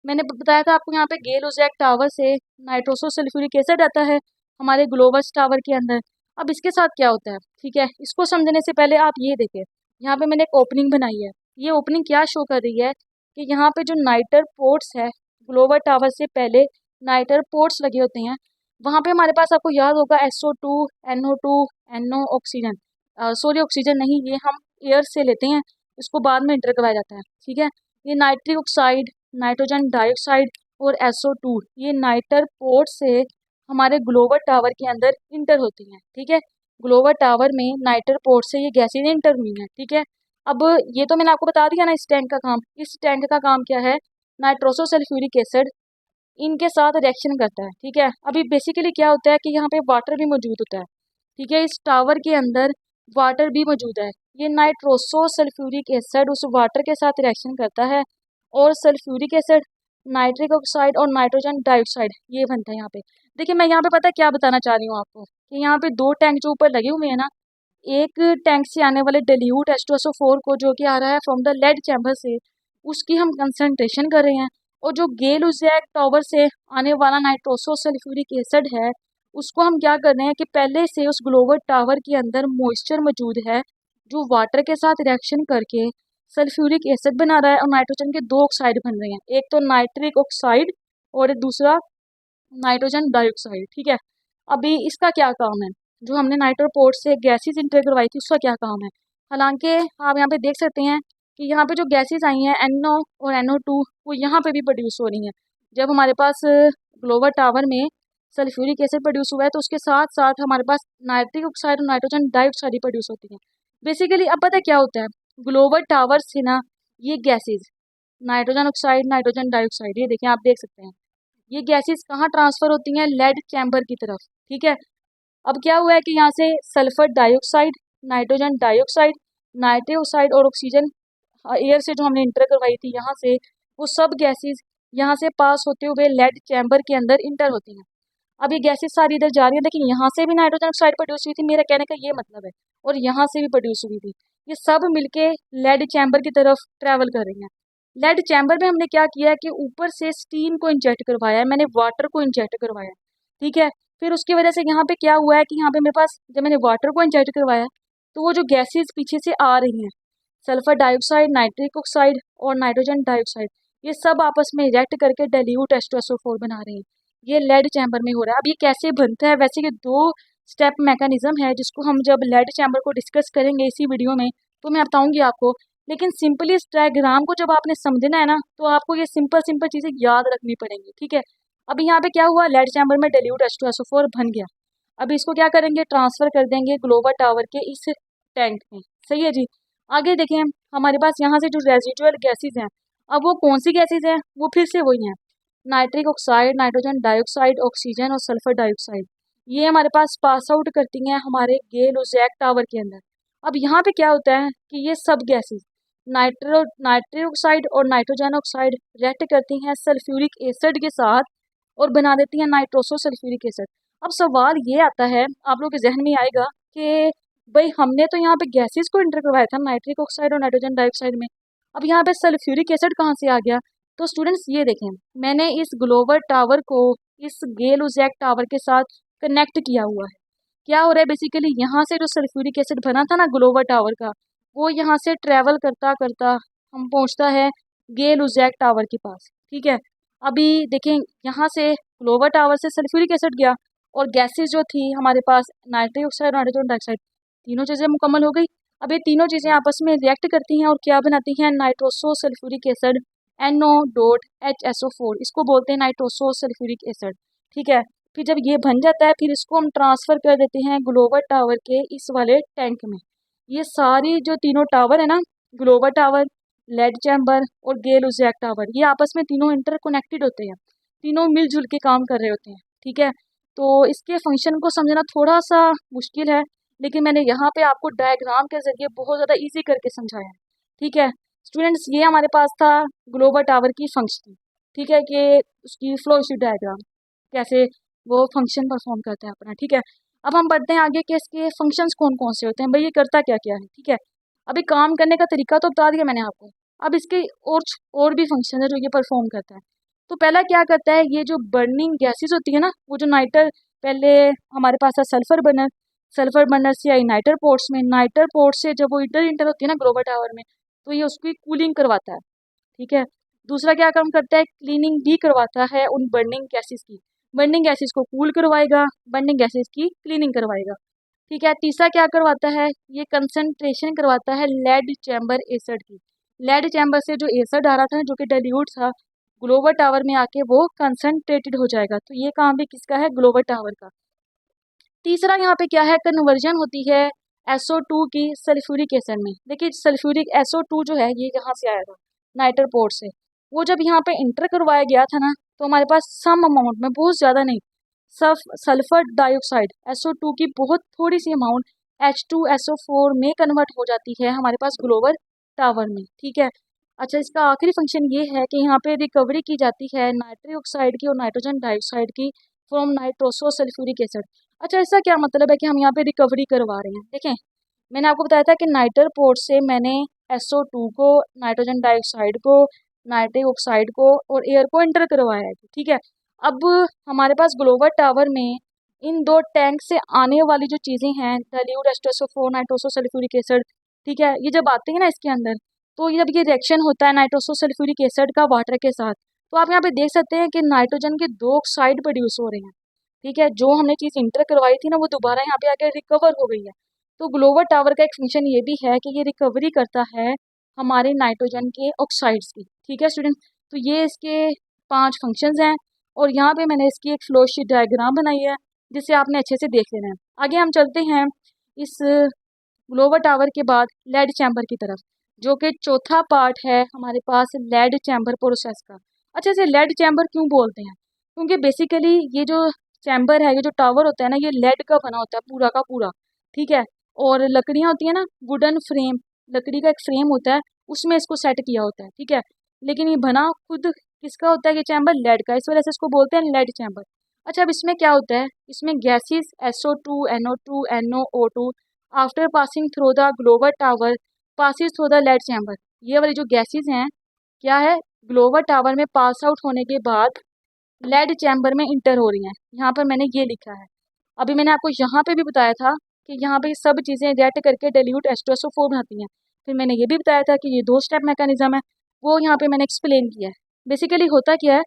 मैंने बताया था आपको, यहाँ पे गेल उजैक टावर से नाइट्रोसो सल्फ्यूरिक एसिड आता है हमारे ग्लोबल टावर के अंदर। अब इसके साथ क्या होता है, ठीक है, इसको समझने से पहले आप ये देखें, यहाँ पे मैंने एक ओपनिंग बनाई है। ये ओपनिंग क्या शो कर रही है कि यहाँ पे जो नाइटर पोर्ट्स है, ग्लोबल टावर से पहले नाइटर पोर्ट्स लगे होते हैं। वहाँ पे हमारे पास, आपको याद होगा, SO2 NO2 NO oxygen, sorry oxygen नहीं, ये हम एयर से लेते हैं, इसको बाद में इंटर करवाया जाता है, ठीक है। ये नाइट्रिक ऑक्साइड, नाइट्रोजन डाइऑक्साइड और SO2 ये नाइटर पोर्ट से हमारे ग्लोबल टावर के अंदर इंटर होती हैं, ठीक है। ग्लोबल टावर में नाइटर पोर्ट से ये गैसें इंटर हुई हैं, ठीक है। अब ये तो मैंने आपको बता दिया ना, इस टैंक का काम, इस टैंक का काम क्या है, नाइट्रोसो सल्फ्यूरिक एसिड इनके साथ रिएक्शन करता है, ठीक है। अभी बेसिकली क्या होता है कि यहाँ पे वाटर भी मौजूद होता है, ठीक है। इस टावर के अंदर वाटर भी मौजूद है। ये नाइट्रोसो सल्फ्यूरिक एसिड उस वाटर के साथ रिएक्शन करता है, और सल्फ्यूरिक एसिड नाइट्रिक ऑक्साइड और नाइट्रोजन डाइऑक्साइड, ये बनता है यहाँ पे। देखिए मैं यहाँ पे पता है क्या बताना चाह रही हूँ आपको, कि यहाँ पे दो टैंक जो ऊपर लगे हुए हैं ना, एक टैंक से आने वाले डिल्यूट H2SO4 को जो कि आ रहा है फ्रॉम द लेड चैम्बर से, उसकी हम कंसंट्रेशन कर रहे हैं। और जो गेल उजैक टावर से आने वाला नाइट्रोसो सल्फ्यूरिक एसिड है, उसको हम क्या कर रहे हैं कि पहले से उस ग्लोबल टावर के अंदर मॉइस्चर मौजूद है, जो वाटर के साथ रिएक्शन करके सल्फ्यूरिक एसिड बना रहा है, और नाइट्रोजन के दो ऑक्साइड बन रहे हैं, एक तो नाइट्रिक ऑक्साइड और दूसरा नाइट्रोजन डाइऑक्साइड। ठीक है, अभी इसका क्या काम है, जो हमने नाइट्रोपोर्ट से गैसेज इंटर करवाई थी उसका क्या काम है। हालांकि आप यहाँ पे देख सकते हैं कि यहाँ पे जो गैसेज आई हैं NO और NO2, वो यहाँ पे भी प्रोड्यूस हो रही हैं। जब हमारे पास ग्लोबल टावर में सल्फ्यूरिक एसिड प्रोड्यूस हुआ है, तो उसके साथ साथ हमारे पास नाइट्रिक ऑक्साइड और नाइट्रोजन डाइऑक्साइड ही प्रोड्यूस होती हैं। बेसिकली अब पता है क्या होता है, ग्लोबल टावर से ना ये gases nitrogen oxide, nitrogen dioxide, ये देखें आप देख सकते हैं, ये गैसेस कहाँ ट्रांसफर होती हैं, लेड चैम्बर की तरफ। ठीक है, अब क्या हुआ है कि यहाँ से sulphur dioxide, nitrogen dioxide, nitric oxide और ऑक्सीजन एयर से जो हमने इंटर करवाई थी यहाँ से, वो सब गैसेस यहाँ से पास होते हुए लेड चैम्बर के अंदर इंटर होती हैं। अब ये गैसेस सारी इधर जा रही हैं, लेकिन यहाँ से भी नाइट्रोजन ऑक्साइड प्रोड्यूस हुई थी, मेरा कहने का ये मतलब है, और यहाँ से भी प्रोड्यूस हुई थी। ये सब मिलके लेड चैम्बर की तरफ ट्रैवल कर रही हैं। लेड चैम्बर में हमने क्या किया है कि ऊपर से स्टीम को इंजेक्ट करवाया है, मैंने वाटर को इंजेक्ट करवाया है। ठीक है, फिर उसकी वजह से यहाँ पे क्या हुआ है कि यहाँ पे मेरे पास जब मैंने वाटर को इंजेक्ट करवाया, तो वो जो गैसेज पीछे से आ रही हैं, सल्फर डाइऑक्साइड, नाइट्रिक ऑक्साइड और नाइट्रोजन डाइऑक्साइड, ये सब आपस में रिएक्ट करके डाइल्यूट H2SO4 बना रहे हैं। ये लेड चैम्बर में हो रहा है। अब ये कैसे बनता है, वैसे ये दो स्टेप मैकेनिज्म है, जिसको हम जब लेड चैम्बर को डिस्कस करेंगे इसी वीडियो में, तो मैं बताऊंगी आपको। लेकिन सिंपली इस डायग्राम को जब आपने समझना है ना, तो आपको ये सिंपल सिंपल चीज़ें याद रखनी पड़ेंगी। ठीक है, अभी यहाँ पे क्या हुआ, लेड चैम्बर में डाइल्यूट H2SO4 बन गया। अभी इसको क्या करेंगे, ट्रांसफर कर देंगे ग्लोबल टावर के इस टैंक में। सही है जी। आगे देखें, हमारे पास यहाँ से जो रेजिडुअल गैसेज हैं, अब वो कौन सी गैसेज हैं, वो फिर से वही हैं, nitric oxide, nitrogen dioxide, oxygen और सल्फर डाइऑक्साइड। ये हमारे पास पास आउट करती हैं हमारे गेल उजैक टावर के अंदर। अब यहाँ पे क्या होता है कि ये सब गैसेज नाइट्रिक ऑक्साइड और नाइट्रोजन ऑक्साइड रिएक्ट करती हैं सल्फ्यूरिक एसिड के साथ और बना देती हैं नाइट्रोसो सल्फ्यूरिक एसिड। अब सवाल ये आता है आप लोग के जहन में आएगा कि भाई हमने तो यहाँ पे गैसेस को इंटर करवाया था, नाइट्रिक ऑक्साइड और नाइट्रोजन डाइऑक्साइड में, अब यहाँ पे सल्फ्यूरिक एसिड कहाँ से आ गया। तो स्टूडेंट्स ये देखें, मैंने इस ग्लोबल टावर को इस गेल उजैक टावर के साथ कनेक्ट किया हुआ है। क्या हो रहा है, बेसिकली यहाँ से जो सल्फ्यूरिक एसिड बना था ना ग्लोबल टावर का, वो यहाँ से ट्रेवल करता करता हम पहुँचता है गेल उजैक टावर के पास। ठीक है, अभी देखें यहाँ से ग्लोबल टावर से सल्फ्यूरिक एसिड गया, और गैसेस जो थी हमारे पास नाइट्रिक ऑक्साइड, नाइट्रोजन डाइऑक्साइड, तीनों चीज़ें मुकम्मल हो गई। अब ये तीनों चीज़ें आपस में रिएक्ट करती हैं और क्या बनाती हैं, नाइट्रोसो सल्फ्यूरिक एसिड NO.HSO4, इसको बोलते हैं नाइट्रोसो सल्फ्यूरिक एसिड। ठीक है, फिर जब ये बन जाता है, फिर इसको हम ट्रांसफ़र कर देते हैं ग्लोबल टावर के इस वाले टैंक में। ये सारी जो तीनों टावर है ना, ग्लोबल टावर, लेड चैम्बर और गेल उजैक टावर, ये आपस में तीनों इंटरकनेक्टेड होते हैं, तीनों मिलजुल के काम कर रहे होते हैं। ठीक है, तो इसके फंक्शन को समझना थोड़ा सा मुश्किल है, लेकिन मैंने यहाँ पे आपको डायग्राम के ज़रिए बहुत ज़्यादा ईजी करके समझाया है। ठीक है स्टूडेंट्स, ये हमारे पास था ग्लोबल टावर की फंक्शन। ठीक है, कि उसकी फ्लो शीट डायग्राम कैसे वो फंक्शन परफॉर्म करता है अपना। ठीक है, अब हम बढ़ते हैं आगे कि इसके फंक्शंस कौन कौन से होते हैं, भाई ये करता क्या क्या है। ठीक है, अभी काम करने का तरीका तो बता दिया मैंने आपको, अब इसके और भी फंक्शन है जो ये परफॉर्म करता है। तो पहला क्या करता है, ये जो बर्निंग गैसेस होती है ना, वो जो नाइटर, पहले हमारे पास है सल्फर बर्नर से आई नाइटर पोर्ट्स में, नाइटर पोर्ट से जब वो इंटर इंटर होती है ना ग्लोबल टावर में, तो ये उसकी कूलिंग करवाता है। ठीक है, दूसरा क्या काम करता है, क्लीनिंग भी करवाता है उन बर्निंग गैसेस की, बर्निंग गैसेस को कूल करवाएगा, बर्निंग गैसेस की क्लीनिंग करवाएगा। ठीक है, तीसरा क्या करवाता है, ये कंसंट्रेशन करवाता है लेड चैम्बर एसिड की, लेड चैम्बर से जो एसिड आ रहा था जो कि डाइल्यूट था, ग्लोबल टावर में आके वो कंसंट्रेटेड हो जाएगा। तो ये काम भी किसका है, ग्लोबल टावर का। तीसरा यहाँ पे क्या है, कन्वर्जन होती है SO2 की सल्फ्यूरिक एसिड में। देखिए सल्फ्यूरिक SO2 जो है ये यहाँ से आया था नाइटर पोर्ट से, वो जब यहाँ पे इंटर करवाया गया था ना, तो हमारे पास सम अमाउंट में, बहुत ज़्यादा नहीं, सल्फर डाइऑक्साइड SO2 की बहुत थोड़ी सी अमाउंट H2SO4 में कन्वर्ट हो जाती है हमारे पास ग्लोबल टावर में। ठीक है, अच्छा, इसका आखिरी फंक्शन ये है कि यहाँ पे रिकवरी की जाती है नाइट्रिक ऑक्साइड की और नाइट्रोजन डाइऑक्साइड की फ्रॉम नाइट्रोसो सल्फ्यूरिक एसिड। अच्छा, इसका क्या मतलब है कि हम यहाँ पे रिकवरी करवा रहे हैं? देखें, मैंने आपको बताया था कि नाइटर पोर्ट से मैंने SO2 को, नाइट्रोजन डाइऑक्साइड को, नाइट्रिक ऑक्साइड को और एयर को एंटर करवाया है, ठीक है। अब हमारे पास ग्लोबल टावर में इन दो टैंक से आने वाली जो चीज़ें हैं, dilute H2SO4 nitroso sulphuric acid, ठीक है, ये जब आते हैं ना इसके अंदर, तो जब ये रिएक्शन होता है नाइट्रोसो सल्फ्यूरिक एसिड का वाटर के साथ, तो आप यहाँ पे देख सकते हैं कि नाइट्रोजन के दो ऑक्साइड प्रोड्यूस हो रहे हैं, ठीक है। जो हमने चीज़ इंटर करवाई थी ना, वो दोबारा यहाँ पे आके रिकवर हो गई है। तो ग्लोबल टावर का एक फंक्शन ये भी है कि ये रिकवरी करता है हमारे नाइट्रोजन के ऑक्साइड्स की, ठीक है स्टूडेंट। तो ये इसके 5 फंक्शंस हैं और यहाँ पे मैंने इसकी एक फ्लो शीट डायग्राम बनाई है जिसे आपने अच्छे से देख लेना है। आगे हम चलते हैं इस ग्लोबल टावर के बाद लेड चैम्बर की तरफ, जो कि चौथा पार्ट है हमारे पास लेड चैम्बर प्रोसेस का। अच्छा, इसे लेड चैम्बर क्यों बोलते हैं? क्योंकि बेसिकली ये जो चैम्बर है, ये जो टावर होता है ना, ये लेड का बना होता है पूरा का पूरा, ठीक है। और लकड़ियाँ होती है ना, वुडन फ्रेम, लकड़ी का एक फ्रेम होता है, उसमें इसको सेट किया होता है, ठीक है। लेकिन ये बना खुद किसका होता है? ये चैम्बर लेड का, इस वजह से इसको बोलते हैं लेड चैम्बर। अच्छा, अब इसमें क्या होता है? इसमें gases SO2, NO2, NOO2 after passing through the global tower passes through the lead chamber. ये वाली जो गैसेस हैं, क्या है, ग्लोबल टावर में पास आउट होने के बाद लेड चैम्बर में इंटर हो रही हैं। यहाँ पर मैंने ये लिखा है। अभी मैंने आपको यहाँ पे भी बताया था कि यहाँ पे सब चीज़ें रिएक्ट करके डाइल्यूट H2SO4 बनाती हैं। फिर मैंने ये भी बताया था कि ये 2 स्टेप मैकेनिज्म है, वो यहाँ पे मैंने एक्सप्लेन किया है। बेसिकली होता क्या है,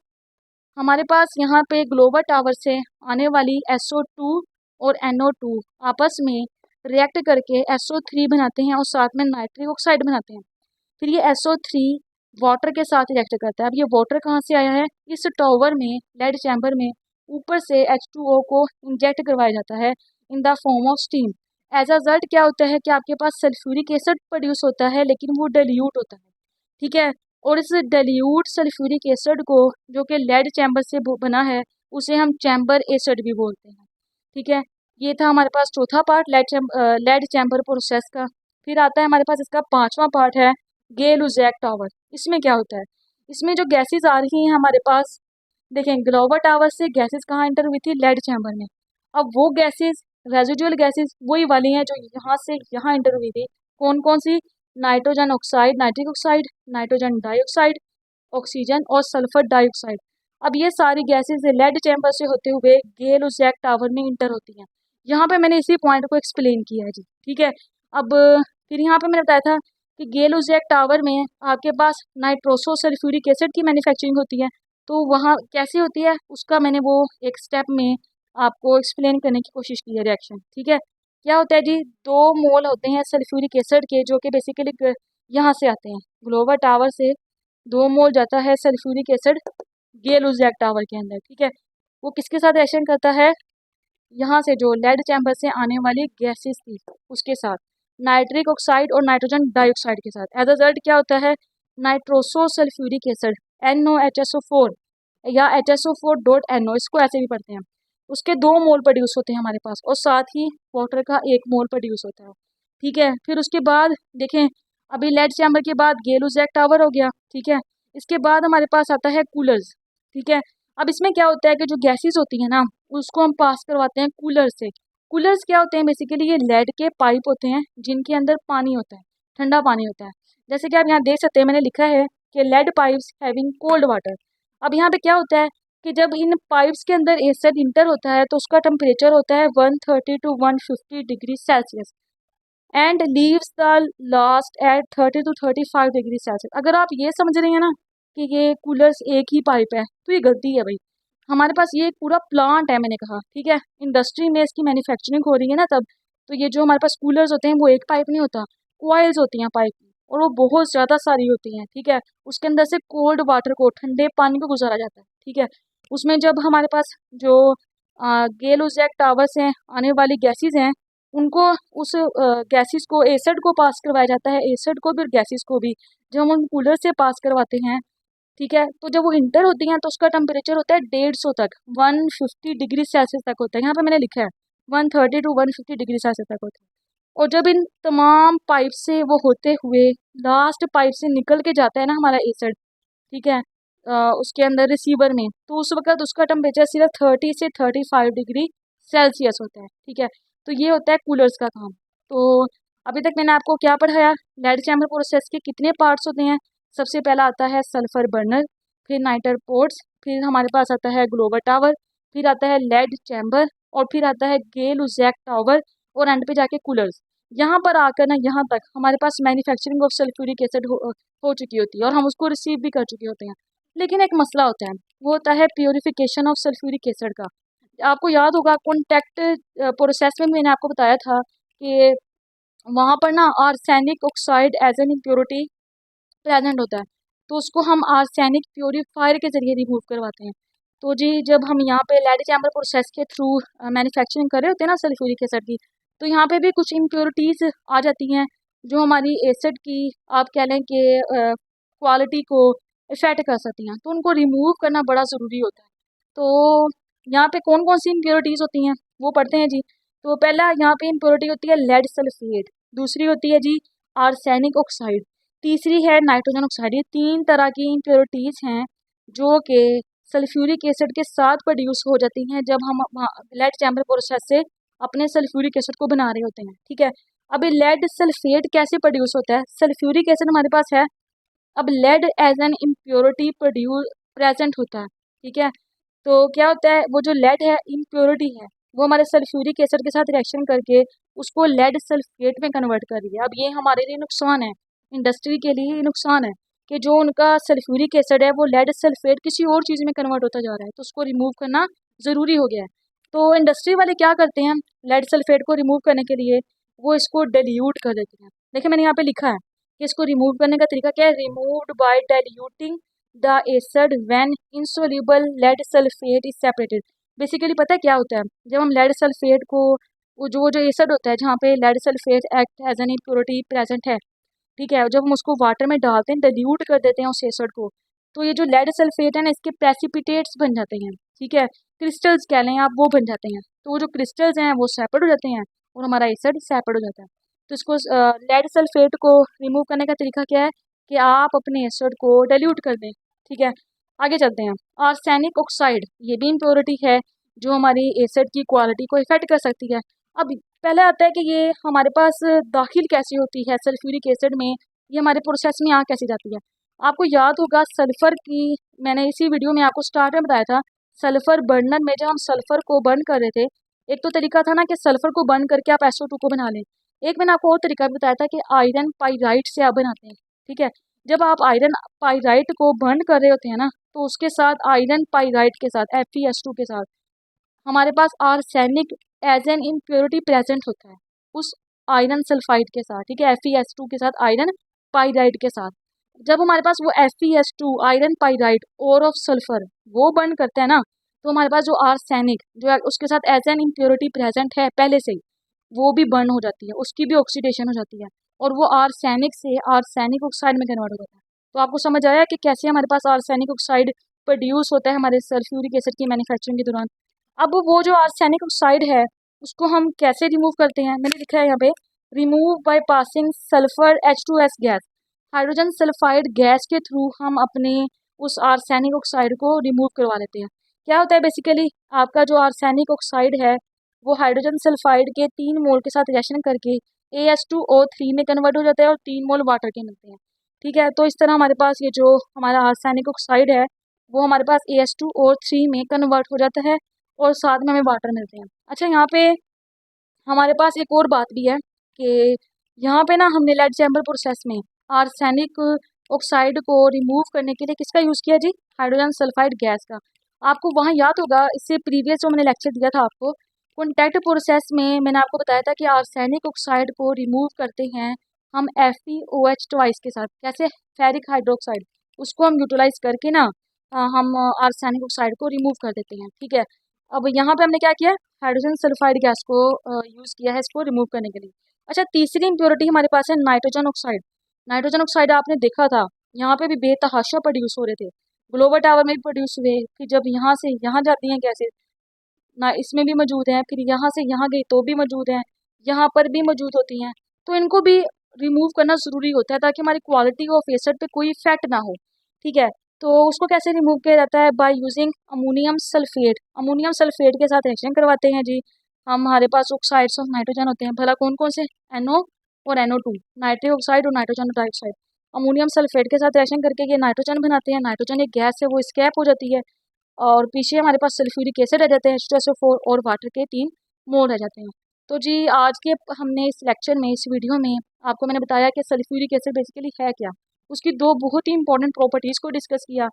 हमारे पास यहाँ पे ग्लोबल टावर से आने वाली SO2 और NO2 आपस में रिएक्ट करके SO3 बनाते हैं और साथ में नाइट्रिक ऑक्साइड बनाते हैं। फिर ये SO3 वाटर के साथ रिएक्ट करता है। अब ये वाटर कहाँ से आया है? इस टावर में, लेड चैम्बर में ऊपर से H2O को इंजेक्ट करवाया जाता है in the form of steam. As a result क्या होता है कि आपके पास सल्फ्यूरिक एसिड प्रोड्यूस होता है, लेकिन वो डाइल्यूट होता है, ठीक है। और इस डाइल्यूट सल्फ्यूरिक एसिड को, जो कि लेड चैम्बर से बना है, उसे हम चैम्बर एसिड भी बोलते हैं, ठीक है। ये था हमारे पास चौथा पार्ट लेड चैम्बर प्रोसेस का। फिर आता है हमारे पास इसका 5वां पार्ट है गेल-लुजैक टावर। इसमें क्या होता है? इसमें जो गैसेस आ रही हैं हमारे पास, देखें, ग्लोबल टावर से गैसेस कहाँ एंटर हुई थी? लेड चैम्बर में। अब वो गैसेस, रेजिडुअल गैसेस वही वाली हैं जो यहाँ से यहाँ एंटर हुई थी। कौन कौन सी? Nitrogen oxide, nitric oxide, nitrogen dioxide, oxygen और सल्फर डाइऑक्साइड। अब ये सारी गैसेस लेड चैम्बर से होते हुए गेल-लुजैक टावर में इंटर होती हैं। यहाँ पे मैंने इसी पॉइंट को एक्सप्लेन किया है जी, ठीक है। अब फिर यहाँ पे मैंने बताया था कि गेल-लुजैक टावर में आपके पास नाइट्रोसो सल्फ्यूरिक एसिड की मैन्युफैक्चरिंग होती है। तो वहाँ कैसे होती है उसका मैंने वो एक स्टेप में आपको एक्सप्लेन करने की कोशिश की है रिएक्शन, ठीक है। क्या होता है जी, 2 मोल होते हैं सल्फ्यूरिक एसिड के, जो कि बेसिकली यहाँ से आते हैं, ग्लोबल टावर से 2 मोल जाता है सल्फ्यूरिक एसिड गेल-लुजैक टावर के अंदर, ठीक है। वो किसके साथ रिएक्शन करता है? यहाँ से जो लेड चैम्बर से आने वाली गैसेस थी उसके साथ, नाइट्रिक ऑक्साइड और नाइट्रोजन डाइऑक्साइड के साथ। एज अ रिजल्ट क्या होता है? नाइट्रोसो सल्फ्यूरिक एसिड NOHSO4 या HSO4.NO, इसको ऐसे भी पढ़ते हैं। उसके 2 मोल प्रोड्यूस होते हैं हमारे पास और साथ ही वाटर का 1 मोल प्रोड्यूस होता है, ठीक है। फिर उसके बाद देखें, अभी लेड चैम्बर के बाद गेल-लुजैक टावर हो गया, ठीक है। इसके बाद हमारे पास आता है कूलर्स, ठीक है। अब इसमें क्या होता है कि जो गैसेस होती हैं ना, उसको हम पास करवाते हैं कूलर से। कूलर्स क्या होते हैं? बेसिकली ये लेड के पाइप होते हैं जिनके अंदर पानी होता है, ठंडा पानी होता है। जैसे कि आप यहाँ देख सकते हैं, मैंने लिखा है कि lead pipes having cold water. अब यहाँ पे क्या होता है कि जब इन पाइप्स के अंदर एसिड इंटर होता है तो उसका टेम्परेचर होता है 130 to 150 degree Celsius and leaves the last at 30 to 35 degree Celsius. अगर आप ये समझ रहे हैं ना कि ये कूलर्स एक ही पाइप है, तो ये गलती है भाई। हमारे पास ये एक पूरा प्लांट है, मैंने कहा, ठीक है। इंडस्ट्री में इसकी मैन्युफैक्चरिंग हो रही है ना तब, तो ये जो हमारे पास कूलर्स होते हैं वो एक पाइप नहीं होता, कॉइल्स होती हैं पाइप की, और वो बहुत ज़्यादा सारी होती हैं, ठीक है। उसके अंदर से कोल्ड वाटर को, ठंडे पानी को गुजारा जाता है, ठीक है। उसमें जब हमारे पास जो गेल-लुजैक टावर से आने वाली गैसेस हैं, उनको, उस गैसेस को, एसिड को पास करवाया जाता है, एसिड को भी और गैसेस को भी, जब हम उन कूलर से पास करवाते हैं, ठीक है, तो जब वो इंटर होती हैं तो उसका टेम्परेचर होता है 150 तक, 150 डिग्री सेल्सियस तक होता है। यहाँ पे मैंने लिखा है 130 to 150 डिग्री सेल्सियस तक होता है। और जब इन तमाम पाइप से वो होते हुए लास्ट पाइप से निकल के जाता है ना हमारा एसिड, ठीक है, उसके अंदर रिसीवर में, तो उस वक्त उसका टेम्परेचर सिर्फ 30 से 35 डिग्री सेल्सियस होता है, ठीक है। तो ये होता है कूलर्स का काम। तो अभी तक मैंने आपको क्या पढ़ाया, लेड चैम्बर प्रोसेस के कितने पार्ट्स होते हैं। सबसे पहला आता है सल्फर बर्नर, फिर नाइटर पोर्ट्स, फिर हमारे पास आता है ग्लोबल टावर, फिर आता है लेड चैम्बर, और फिर आता है गेल उजैक टावर, और एंड पे जाके कूलर्स। यहाँ पर आकर ना, यहाँ तक हमारे पास मैन्युफैक्चरिंग ऑफ सल्फ्यूरिक एसिड हो चुकी होती है और हम उसको रिसीव भी कर चुके होते हैं। लेकिन एक मसला होता है, वो होता है प्योरिफिकेशन ऑफ सल्फ्यूरिक एसिड का। आपको याद होगा कॉन्टैक्ट प्रोसेस में मैंने आपको बताया था कि वहाँ पर ना arsenic oxide as an impurity present होता है, तो उसको हम आर्सेनिक प्योरीफायर के ज़रिए रिमूव करवाते हैं। तो जी जब हम यहाँ पे लेड चैम्बर प्रोसेस के थ्रू मैन्युफैक्चरिंग कर रहे होते हैं ना सल्फ्यूरिक एसिड की, तो यहाँ पे भी कुछ इम्प्योरिटीज़ आ जाती हैं जो हमारी एसिड की, आप कह लें कि क्वालिटी को इफ़ेक्ट कर सकती हैं, तो उनको रिमूव करना बड़ा ज़रूरी होता है। तो यहाँ पे कौन कौन सी इम्प्योरिटीज़ होती हैं वो पढ़ते हैं जी। तो पहला यहाँ पे इम्प्योरिटी होती है लेड सल्फेट, दूसरी होती है जी आर्सेनिक ऑक्साइड, तीसरी है नाइट्रोजन ऑक्साइड। ये 3 तरह की इम्प्योरिटीज़ हैं जो कि सल्फ्यूरिक एसिड के साथ प्रोड्यूस हो जाती हैं जब हम लेड चैम्बर प्रोसेस से अपने सल्फ्यूरिक एसिड को बना रहे होते हैं, ठीक है। अब ये लेड सल्फेट कैसे प्रोड्यूस होता है, सल्फ्यूरिक एसिड हमारे पास है, अब lead as an impurity produce present होता है, ठीक है। तो क्या होता है, वो जो लेड है इम्प्योरिटी है, वो हमारे सल्फ्यूरिक एसिड के साथ रिएक्शन करके उसको लेड सल्फेट में कन्वर्ट कर रही है। अब ये हमारे लिए नुकसान है, इंडस्ट्री के लिए ये नुकसान है कि जो उनका सल्फ्यूरिक एसिड है वो लेड सल्फेट किसी और चीज़ में कन्वर्ट होता जा रहा है, तो उसको रिमूव करना ज़रूरी हो गया है। तो इंडस्ट्री वाले क्या करते हैं, लेड सल्फेट को रिमूव करने के लिए वो इसको डिल्यूट कर देते हैं। देखिए मैंने यहाँ पे लिखा है कि इसको रिमूव करने का तरीका क्या है, removed by diluting the acid when insoluble lead sulphate is separated. Basically पता है क्या होता है, जब हम लेड सल्फेट को, वो जो एसिड होता है जहाँ पे lead sulphate act as an impurity present है, ठीक है, जब हम उसको वाटर में डालते हैं, डिल्यूट कर देते हैं उस एसिड को, तो ये जो लेड सल्फेट है ना इसके प्रेसिपिटेट्स बन जाते हैं, ठीक है, क्रिस्टल्स कह लें आप, वो बन जाते हैं। तो वो जो क्रिस्टल्स हैं वो सेपरेट हो जाते हैं और हमारा एसिड सेपरेट हो जाता है। तो इसको लेड सल्फेट को रिमूव करने का तरीका क्या है कि आप अपने एसिड को डिल्यूट कर दें, ठीक है। आगे चलते हैं, आर्सेनिक ऑक्साइड, ये भी इम्प्योरिटी है जो हमारी एसिड की क्वालिटी को इफेक्ट कर सकती है। अब पहले आता है कि ये हमारे पास दाखिल कैसे होती है सल्फ्यूरिक एसिड में, ये हमारे प्रोसेस में आ कैसे जाती है। आपको याद होगा सल्फ़र की, मैंने इसी वीडियो में आपको स्टार्ट में बताया था, सल्फ़र बर्नर में जब हम सल्फ़र को बर्न कर रहे थे, एक तो तरीका था ना कि सल्फ़र को बर्न करके आप SO2 को बना लें, एक मैंने आपको और तरीका भी बताया था कि आयरन पाइराइट से आप बनाते हैं, ठीक है। जब आप आयरन पाइराइट को बर्न कर रहे होते हैं ना, तो उसके साथ आयरन पाइराइट के साथ FeS2 के साथ हमारे पास arsenic as an impurity present होता है उस आयरन सल्फाइड के साथ, ठीक है, FeS2 के साथ आयरन पाइराइड के साथ। जब हमारे पास वो FeS2 आयरन पाइराइड और ऑफ सल्फर वो बर्न करता है ना, तो हमारे पास जो आर्सेनिक जो है उसके साथ एज एन इम्प्योरिटी प्रेजेंट है पहले से ही, वो भी बर्न हो जाती है, उसकी भी ऑक्सीडेशन हो जाती है और वो आर्सेनिक से आर्सेनिक ऑक्साइड में कन्वर्ट हो जाता है। तो आपको समझ आया कि कैसे हमारे पास आर्सेनिक ऑक्साइड प्रोड्यूस होता है हमारे सल्फ्यूरिक एसिड की मैन्युफैक्चरिंग के दौरान। अब वो जो आर्सेनिक ऑक्साइड है उसको हम कैसे रिमूव करते हैं, मैंने लिखा है यहाँ पे, remove by passing sulphur H2S gas, hydrogen sulphide gas के थ्रू हम अपने उस आर्सेनिक ऑक्साइड को रिमूव करवा लेते हैं। क्या होता है बेसिकली, आपका जो आर्सेनिक ऑक्साइड है वो हाइड्रोजन सल्फाइड के 3 मोल के साथ रिएक्शन करके AS2O3 में कन्वर्ट हो जाता है और 3 मोल वाटर के मिलते हैं, ठीक है। तो इस तरह हमारे पास ये जो हमारा आर्सेनिक ऑक्साइड है वो हमारे पास AS2O3 में कन्वर्ट हो जाता है और साथ में हमें वाटर मिलते हैं। अच्छा यहाँ पे हमारे पास एक और बात भी है कि यहाँ पे ना हमने लेड चैम्बर प्रोसेस में आर्सेनिक ऑक्साइड को रिमूव करने के लिए किसका यूज़ किया जी, हाइड्रोजन सल्फाइड गैस का। आपको वहाँ याद होगा इससे प्रीवियस जो मैंने लेक्चर दिया था आपको, कॉन्टैक्ट प्रोसेस में मैंने आपको बताया था कि आर्सेनिक ऑक्साइड को रिमूव करते हैं हम FeOH ट्वाइस के साथ, कैसे, फेरिक हाइड्रोक्साइड, उसको हम यूटिलाइज करके ना हम आर्सेनिक ऑक्साइड को रिमूव कर देते हैं, ठीक है। अब यहाँ पे हमने क्या किया, हाइड्रोजन सल्फाइड गैस को यूज़ किया है इसको रिमूव करने के लिए। अच्छा तीसरी इम्प्योरिटी हमारे पास है नाइट्रोजन ऑक्साइड। नाइट्रोजन ऑक्साइड आपने देखा था यहाँ पे भी बेतहाशा प्रोड्यूस हो रहे थे, ग्लोबल टावर में भी प्रोड्यूस हुए, फिर जब यहाँ से यहाँ जाती हैं गैसेज ना इसमें भी मौजूद हैं, फिर यहाँ से यहाँ गई तो भी मौजूद हैं, यहाँ पर भी मौजूद होती हैं, तो इनको भी रिमूव करना ज़रूरी होता है ताकि हमारी क्वालिटी ऑफ एसिड पे कोई इफेक्ट ना हो। ठीक है, तो उसको कैसे रिमूव किया जाता है? By using ammonium sulphate. Ammonium sulphate के साथ रिएक्शन करवाते हैं जी। हमारे पास ऑक्साइड्स ऑफ नाइट्रोजन होते हैं, भला कौन कौन से? NO और NO2, नाइट्रिक ऑक्साइड और नाइट्रोजन डाइऑक्साइड। अमोनियम सल्फेट के साथ रिएक्शन करके ये नाइट्रोजन बनाते हैं। नाइट्रोजन एक गैस है, वो स्कैप हो जाती है और पीछे हमारे पास सल्फ्यूरिक एसिड रह जाते हैं, H2SO4 और वाटर के 3 मोल रह जाते हैं। तो जी आज के हमने इस लेक्चर में, इस वीडियो में आपको मैंने बताया कि सल्फ्यूरिक एसिड बेसिकली है क्या, उसकी 2 बहुत ही इंपॉर्टेंट प्रॉपर्टीज़ को डिस्कस किया।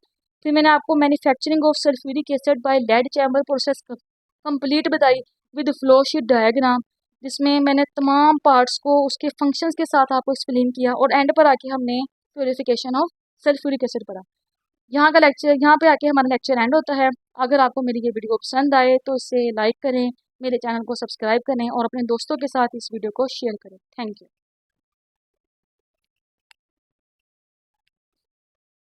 फिर मैंने आपको manufacturing of sulphuric acid by lead chamber process complete बताई विद फ्लो शीट डायग्राम, जिसमें मैंने तमाम पार्ट्स को उसके फंक्शंस के साथ आपको एक्सप्लेन किया और एंड पर आके हमने प्योरीफिकेशन ऑफ सल्फ्यूरिक एसिड पढ़ा। यहाँ पे आके हमारा लेक्चर एंड होता है। अगर आपको मेरी ये वीडियो पसंद आए तो इसे लाइक करें, मेरे चैनल को सब्सक्राइब करें और अपने दोस्तों के साथ इस वीडियो को शेयर करें। Thank you.